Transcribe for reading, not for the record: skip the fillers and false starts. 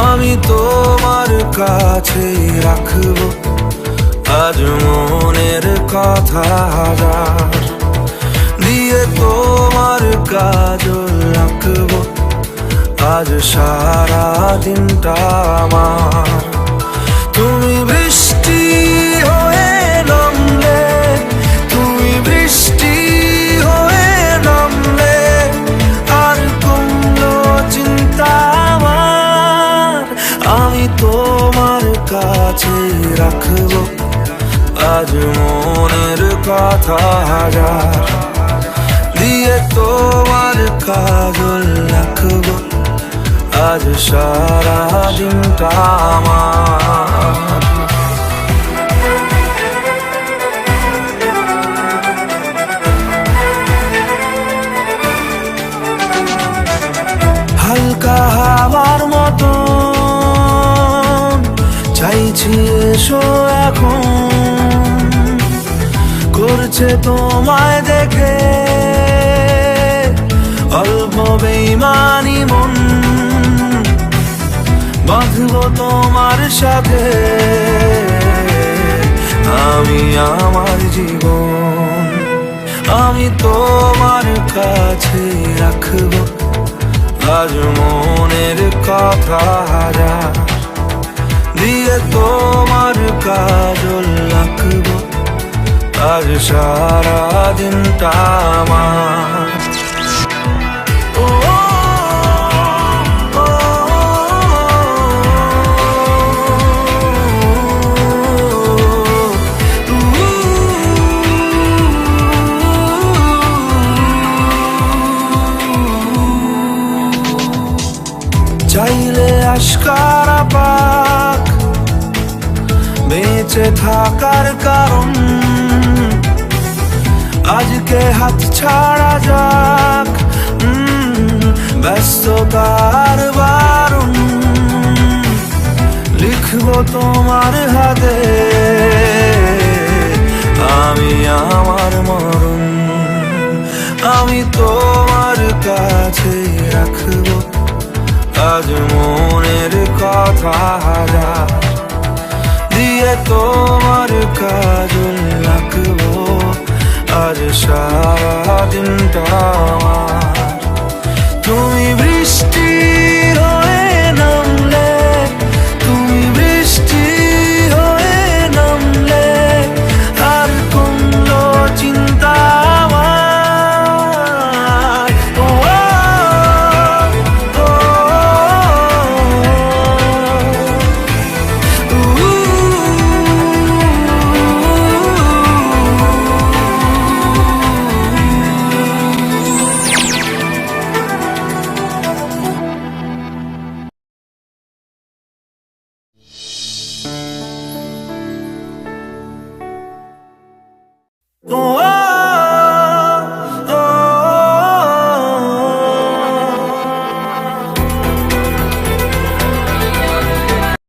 আমি তোমার কাছে রাখবো আজ মনের কথা হাজার, দিয়ে তোমার কাজল রাখবো আজ সারা দিনটা আমার। তুমি বৃষ্টি হয়ে নামলে, তুমি বৃষ্টি হয়ে নামলে আর কোনো চিন্তা আমার। আমি তোমার কাছে রাখবো আজ মনের কথা হাজার, দিয়ে তোমার কাজল রাখবো আজ সারা দিনটা আমার। হালকা হাওয়ার মতো চাইছি এসো এখন, করছে তোমায় দেখে অল্প বেইমানি মন। বাঁধবো তোমার সাথে আমি আমার জীবন। আমি তোমার কাছে রাখবো আজ মনের কথা হাজার, দিয়ে তোমার কাজল রাখবো আজ সারা দিনটা আমার। চাইলে আশকারা পাক বেঁচে থাকার কারণ, আজকে হাত ছাড়া যাক ব্যস্ততার বারণ। লিখবো তোমার হাতে আমি আমার মরণ। আমি তোমার কাছে রাখবো আজ মনের কথা হাজার, দিয়ে তোমার কাজল রাখবো আজ সারা দিনটা আমার।